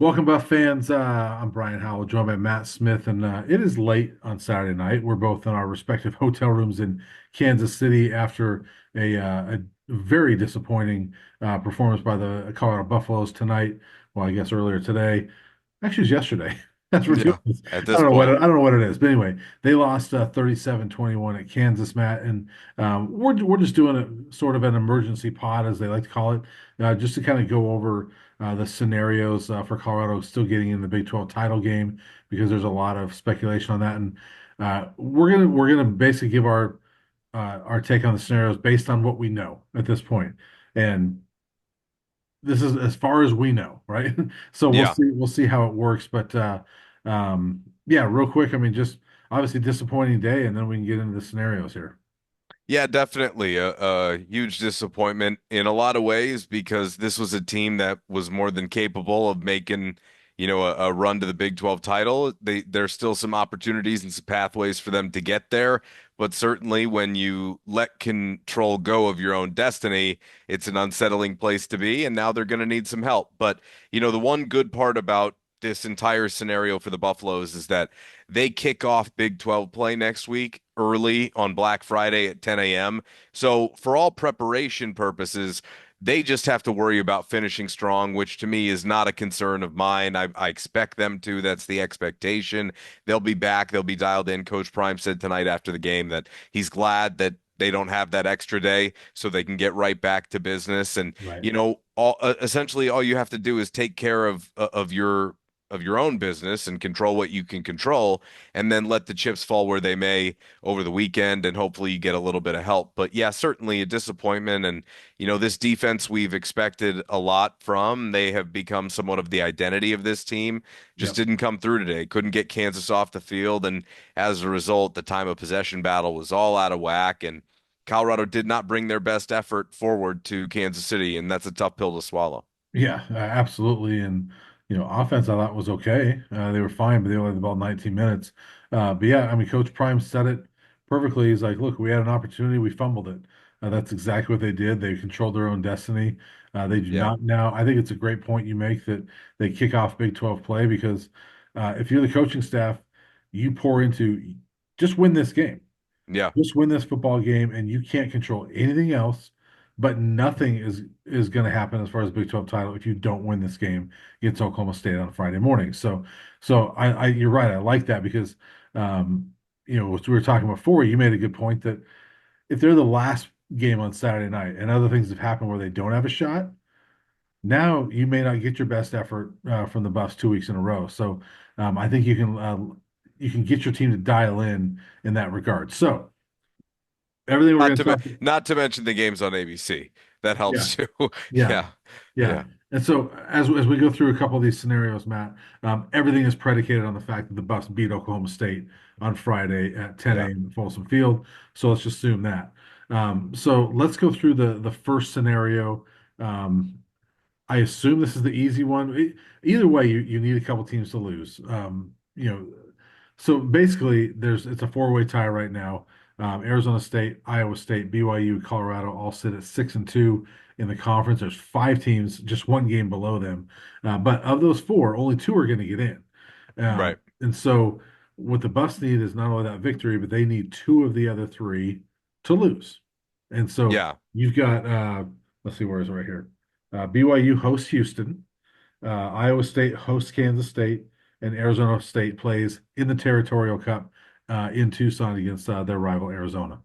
Welcome, Buff fans. I'm Brian Howell, joined by Matt Smith, and it is late on Saturday night. We're both in our respective hotel rooms in Kansas City after a very disappointing performance by the Colorado Buffaloes tonight. Well, I guess earlier today. Actually, it was yesterday. That's Yeah, ridiculous. at I this don't know what point. I don't know what it is, but anyway, they lost 37-21 at Kansas, Matt, and we're just doing a sort of an emergency pod, as they like to call it, just to kind of go over the scenarios for Colorado still getting in the Big 12 title game because there's a lot of speculation on that, and we're gonna basically give our take on the scenarios based on what we know at this point, and this is as far as we know, right? So Yeah. we'll see how it works. But yeah, real quick, I mean, just obviously disappointing day, and then we can get into the scenarios here. Yeah, definitely a huge disappointment in a lot of ways because this was a team that was more than capable of making, a run to the Big 12 title. There's still some opportunities and some pathways for them to get there, but certainly when you let control go of your own destiny, it's an unsettling place to be, and now they're going to need some help. But, the one good part about this entire scenario for the Buffaloes is that they kick off Big 12 play next week early on Black Friday at 10 a.m. So, for all preparation purposes, they just have to worry about finishing strong, which to me is not a concern of mine. I expect them to. That's the expectation. They'll be back. They'll be dialed in. Coach Prime said tonight after the game that he's glad that they don't have that extra day so they can get right back to business. And, Right. essentially all you have to do is take care of your own business and control what you can control, and then let the chips fall where they may over the weekend, and hopefully you get a little bit of help. But yeah, certainly a disappointment. And, this defense we've expected a lot from. They have become somewhat of the identity of this team. Just Yep. didn't come through today. Couldn't get Kansas off the field. And as a result, the time of possession battle was all out of whack. And Colorado did not bring their best effort forward to Kansas City. And that's a tough pill to swallow. Yeah, absolutely. And offense I thought was okay. They were fine, but they only had the ball 19 minutes. But yeah, I mean, Coach Prime said it perfectly. He's like, "Look, we had an opportunity, we fumbled it." That's exactly what they did. They controlled their own destiny. They do Yeah. not now. I think it's a great point you make that they kick off Big 12 play because if you're the coaching staff, you pour into just win this game. Yeah. Just win this football game, and you can't control anything else. But nothing is going to happen as far as Big 12 title if you don't win this game against Oklahoma State on Friday morning. So I you're right. I like that because as we were talking before, you made a good point that if they're the last game on Saturday night and other things have happened where they don't have a shot, now you may not get your best effort from the Buffs 2 weeks in a row. So I think you can get your team to dial in that regard. So everything we're Not going to to me talk. not to mention the games on ABC. That Yeah, helps too. yeah, Yeah. yeah. Yeah. And so as we go through a couple of these scenarios, Matt, everything is predicated on the fact that the Buffs beat Oklahoma State on Friday at 10 Yeah. a.m. at Folsom Field. So let's just assume that. So let's go through the first scenario. Um, I assume this is the easy one. Either way, you need a couple teams to lose. So basically, it's a four-way tie right now. Arizona State, Iowa State, BYU, Colorado all sit at 6-2 in the conference. There's five teams, just one game below them. But of those four, only two are going to get in. Right. And so what the Buffs need is not only that victory, but they need two of the other three to lose. And so Yeah. you've got let's see, where is it right here? BYU hosts Houston, Iowa State hosts Kansas State, and Arizona State plays in the Territorial Cup in Tucson against their rival Arizona.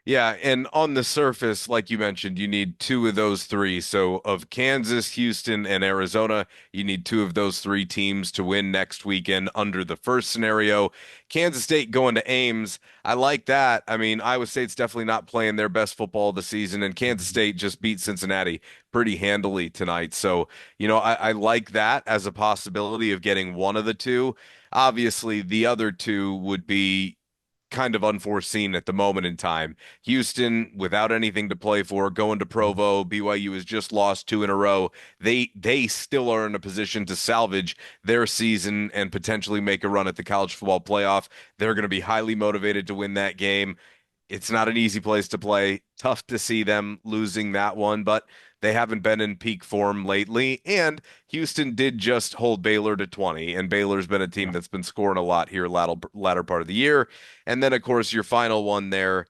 Yeah, and on the surface, like you mentioned, you need two of those three. So of Kansas, Houston, and Arizona, you need two of those three teams to win next weekend under the first scenario. Kansas State going to Ames, I like that. I mean, Iowa State's definitely not playing their best football of the season, and Kansas State just beat Cincinnati pretty handily tonight. So, I like that as a possibility of getting one of the two. Obviously, the other two would be kind of unforeseen at the moment in time. Houston, without anything to play for, going to Provo. BYU has just lost two in a row. They still are in a position to salvage their season and potentially make a run at the college football playoff. They're going to be highly motivated to win that game. It's not an easy place to play. Tough to see them losing that one, but they haven't been in peak form lately. And Houston did just hold Baylor to 20, and Baylor's been a team Yeah. that's been scoring a lot here latter part of the year. And then, of course, your final one there,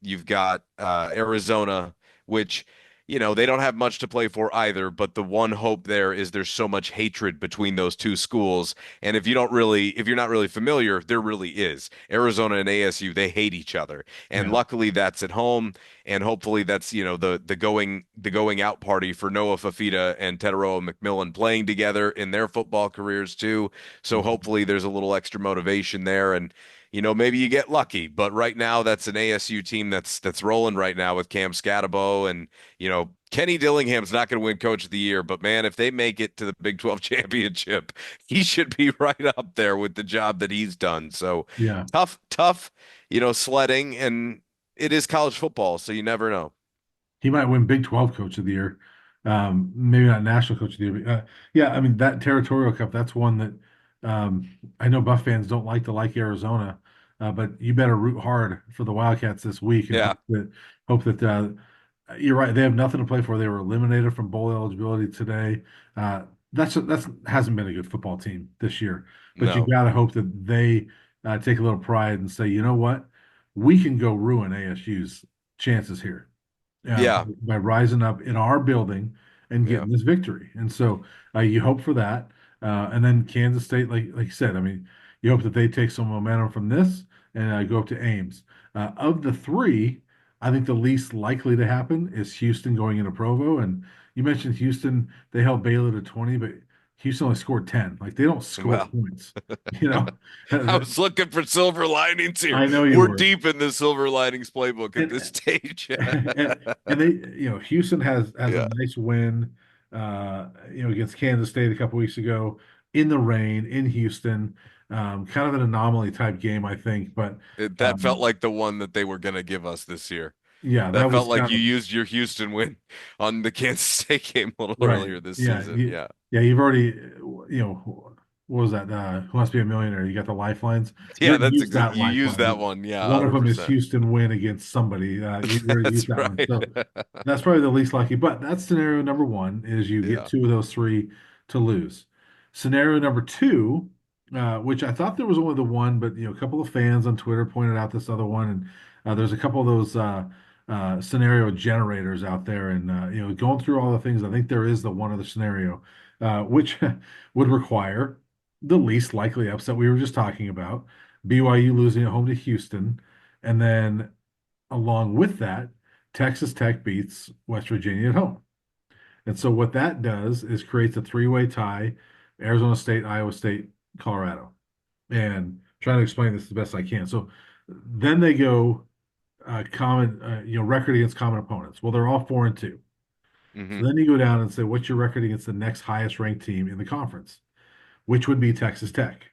you've got Arizona, which they don't have much to play for either, but the one hope there is there's so much hatred between those two schools. And if you're not really familiar, there really is. Arizona and ASU, they hate each other. And Yeah. luckily that's at home. And hopefully that's, the going out party for Noah Fafita and Tetaroa McMillan playing together in their football careers too. So Mhm. hopefully there's a little extra motivation there. And maybe you get lucky, but right now that's an ASU team that's rolling right now with Cam Scatabo and Kenny Dillingham's not going to win Coach of the Year, but man, if they make it to the Big 12 championship, he should be right up there with the job that he's done. So Yeah. tough, sledding, and it is college football, so you never know. He might win Big 12 Coach of the Year. Maybe not National Coach of the Year. But, yeah, I mean that Territorial Cup. That's one that I know Buff fans don't like Arizona, but you better root hard for the Wildcats this week and Yeah, hope that you're right. They have nothing to play for. They were eliminated from bowl eligibility today. Uh, that's hasn't been a good football team this year. But you no. got to hope that they take a little pride and say, you know what, we can go ruin ASU's chances here Yeah, by rising up in our building and yeah. getting this victory. And so you hope for that. And then Kansas State, like you said, I mean, you hope that they take some momentum from this and go up to Ames. Of the three, I think the least likely to happen is Houston going into Provo. And you mentioned Houston, they held Baylor to 20, but Houston only scored 10. Like they don't score Well, points, you know. I was looking for silver linings here. I know you We're were. deep in the silver linings playbook at this And stage. and they, Houston has a Yeah. nice win, against Kansas State a couple weeks ago in the rain in Houston. Kind of an anomaly type game, I think, but That felt um, like the one that they were going to give us this year. yeah, That that felt was like kind you of used your Houston win on the Kansas State game a little right. earlier this Yeah, season. Yeah. you've already, what was that? Who Wants to Be a Millionaire? You got the lifelines. You Yeah, already used that you used that lifeline. one. Yeah, One of them is 100%. Houston win against somebody. You already That's used that one, right. so. That's probably the least lucky, but that's scenario number one is you get Yeah. two of those three to lose. Scenario number two, which I thought there was only the one, but a couple of fans on Twitter pointed out this other one, and there's a couple of those scenario generators out there, and going through all the things, I think there is the one other scenario, which would require the least likely upset we were just talking about, BYU losing at home to Houston, and then along with that, Texas Tech beats West Virginia at home. And so what that does is creates a three-way tie, Arizona State, Iowa State, Colorado. And trying to explain this the best I can. So then they go common, record against common opponents. Well, they're all 4-2. So Hmm. then you go down and say, what's your record against the next highest ranked team in the conference, which would be Texas Tech.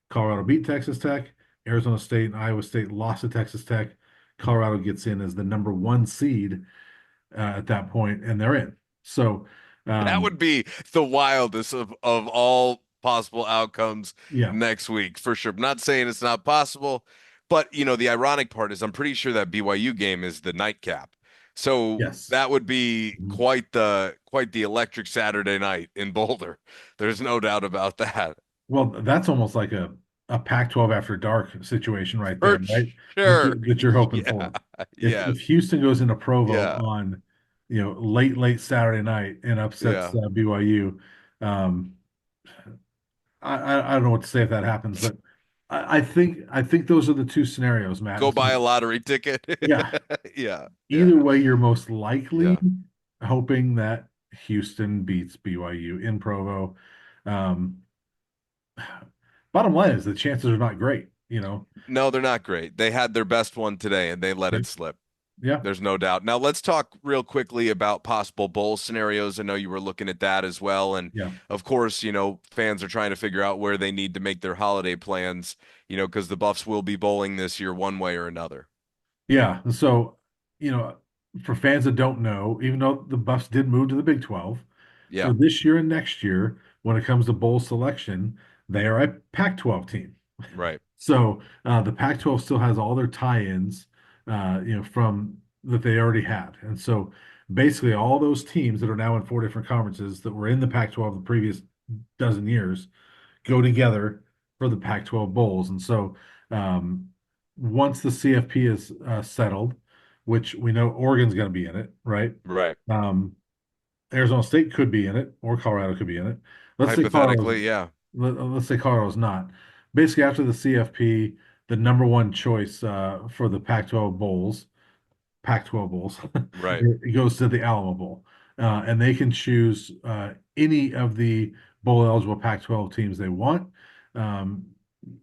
Colorado beat Texas Tech. Arizona State and Iowa State lost to Texas Tech. Colorado gets in as the number one seed at that point, and they're in. So, That um, would be the wildest of all possible outcomes yeah, next week for sure. I'm not saying it's not possible, but the ironic part is I'm pretty sure that BYU game is the nightcap. So yes. that would be quite the electric Saturday night in Boulder. There's no doubt about that. Well, that's almost like a Pac-12 after dark situation right there, For right? That, sure. that you're hoping Yeah. for. If Yes. Houston goes into Provo Yeah. on, late Saturday night and upsets Yeah. BYU, um, I don't know what to say if that happens, but I think those are the two scenarios, Matt. Go And buy so, a lottery ticket. yeah, Yeah. either Yeah. way, you're most likely Yeah. hoping that Houston beats BYU in Provo. Um, Bottom line is the chances are not great. No, they're not great. They had their best one today and they let Yeah, it slip. yeah, There's no doubt. Now let's talk real quickly about possible bowl scenarios. I know you were looking at that as well. And yeah. of course, fans are trying to figure out where they need to make their holiday plans, because the Buffs will be bowling this year one way or another. Yeah. And so, you know, for fans that don't know, even though the Buffs did move to the Big 12, for Yeah, this year and next year, when it comes to bowl selection, they are a Pac-12 team. right. So the Pac-12 still has all their tie-ins, from that they already had, and so Basically, all those teams that are now in four different conferences that were in the Pac-12 the previous dozen years go together for the Pac-12 bowls. And so um, once the CFP is settled, which we know Oregon's going to be in it, right? Right. Um, Arizona State could be in it, or Colorado could be in it. Let's say Colorado's Hypothetically, yeah. let's say Colorado's not. Basically, after the CFP, the number one choice for the Pac-12 bowls, Right. it goes to the Alamo Bowl, and they can choose any of the bowl eligible Pac-12 teams they want. Um,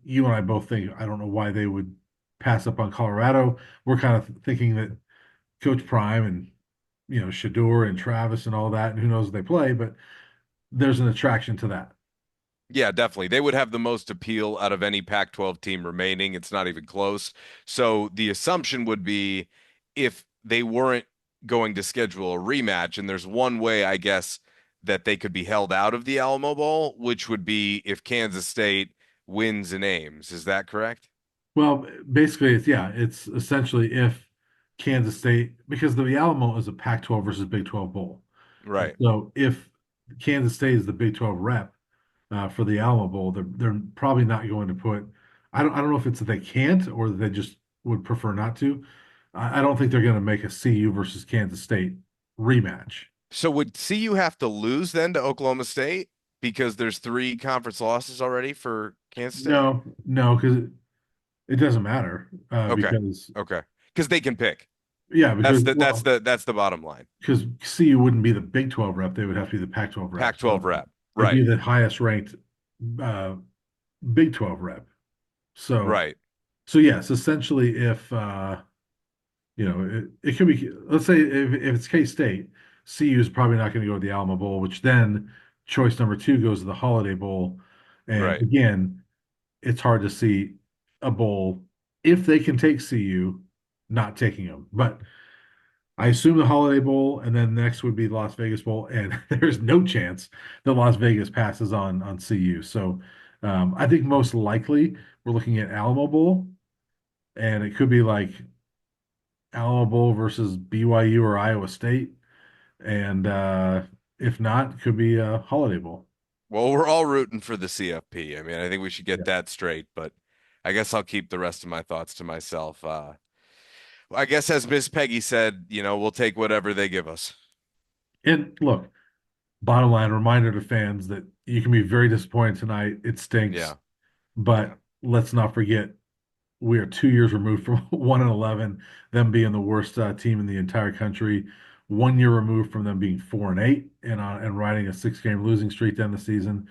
you and I both think I don't know why they would pass up on Colorado. We're kind of thinking that Coach Prime and Shador and Travis and all that, and who knows if they play, but there's an attraction to that. Yeah, definitely. They would have the most appeal out of any Pac-12 team remaining. It's not even close. So the assumption would be if they weren't going to schedule a rematch, and there's one way, I guess, that they could be held out of the Alamo Bowl, which would be if Kansas State wins and Ames. Is that correct? Well, basically, it's essentially if Kansas State, because the Alamo is a Pac-12 versus Big 12 bowl. And Right. so if Kansas State is the Big 12 rep for the Alamo Bowl, they're probably not going to put. I don't know if it's that they can't or that they just would prefer not to. I don't think they're going to make a CU versus Kansas State rematch. So would CU have to lose then to Oklahoma State because there's three conference losses already for Kansas State? No, no, because it doesn't matter Okay. because Okay. Because they can pick. yeah, because well, That's the bottom line. because CU wouldn't be the Big 12 rep; they would have to be the Pac-12 rep. Pac-12 So rep. it'd be Right. the highest ranked uh, Big 12 rep. So Right. so yes, essentially, if it could be. Let's say if it's K-State, CU is probably not going to go to the Alamo Bowl, which then choice number two goes to the Holiday Bowl, and Right. again, it's hard to see a bowl if they can take CU, not taking them. But I assume the Holiday Bowl, and then next would be the Las Vegas Bowl, and there's no chance that Las Vegas passes on CU. So I think most likely we're looking at Alamo Bowl, and it could be like Alamo Bowl versus BYU or Iowa State, and if not, could be a Holiday Bowl. Well, we're all rooting for the CFP. I mean, I think we should get Yeah. that straight, but I guess I'll keep the rest of my thoughts to myself. I guess as Miss Peggy said, we'll take whatever they give us. And look, bottom line reminder to fans that you can be very disappointed tonight. It stinks, Yeah. Yeah. but let's not forget we are 2 years removed from 1-11, them being the worst team in the entire country. 1 year removed from them being 4-8 and riding a six-game losing streak to end the season.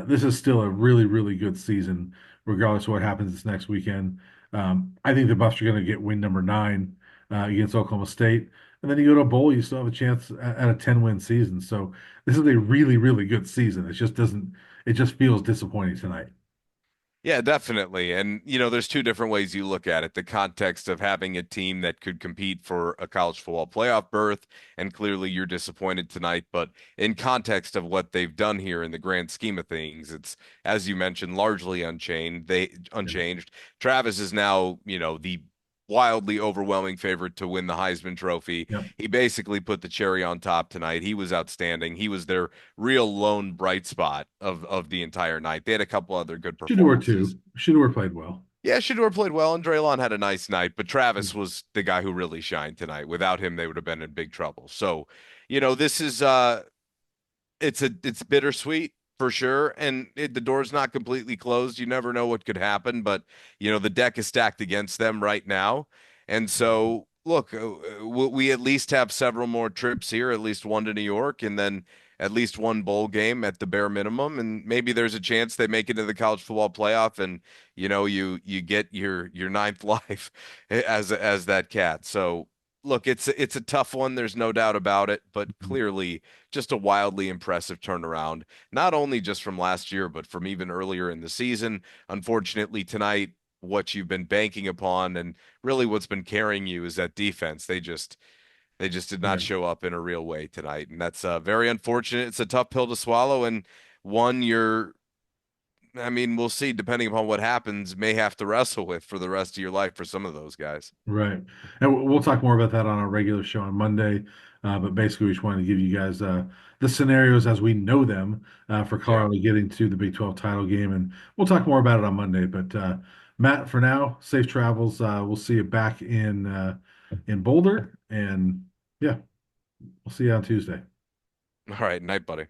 This is still a really, really good season, regardless of what happens this next weekend. I think the Buffs are going to get win number nine against Oklahoma State. And then you go to a bowl, you still have a chance at a 10-win season. So this is a really, really good season. It just feels disappointing tonight. Yeah, definitely. And, there's two different ways you look at it. The context of having a team that could compete for a college football playoff berth, and clearly you're disappointed tonight. But in context of what they've done here in the grand scheme of things, it's, as you mentioned, largely Yeah. unchanged. Travis is now, the wildly overwhelming favorite to win the Heisman Trophy. Yep. He basically put the cherry on top tonight. He was outstanding. He was their real lone bright spot of the entire night. They had a couple other good Shador performances. too. Shador played well. Yeah, Shador played well, and Draylon had a nice night, but Yeah. Travis was the guy who really shined tonight. Without him, they would have been in big trouble. So, this is it's bittersweet for sure, and the door's not completely closed. You never know what could happen, but the deck is stacked against them right now, and so look, we at least have several more trips here, at least one to New York, and then at least one bowl game at the bare minimum, and maybe there's a chance they make it to the college football playoff, and you get your ninth life as that cat. So look, it's a tough one. There's no doubt about it, but clearly just a wildly impressive turnaround, not only just from last year, but from even earlier in the season. Unfortunately, tonight, what you've been banking upon and really what's been carrying you is that defense. They just did not Yeah. show up in a real way tonight, and that's very unfortunate. It's a tough pill to swallow, and one I mean, we'll see. Depending upon what happens, may have to wrestle with for the rest of your life for some of those guys. Right. And we'll talk more about that on our regular show on Monday. But basically, we just wanted to give you guys the scenarios as we know them for Yeah. Colorado getting to the Big 12 title game. And we'll talk more about it on Monday. But Matt, for now, safe travels. We'll see you back in Boulder. And yeah, we'll see you on Tuesday. All right. Night, buddy.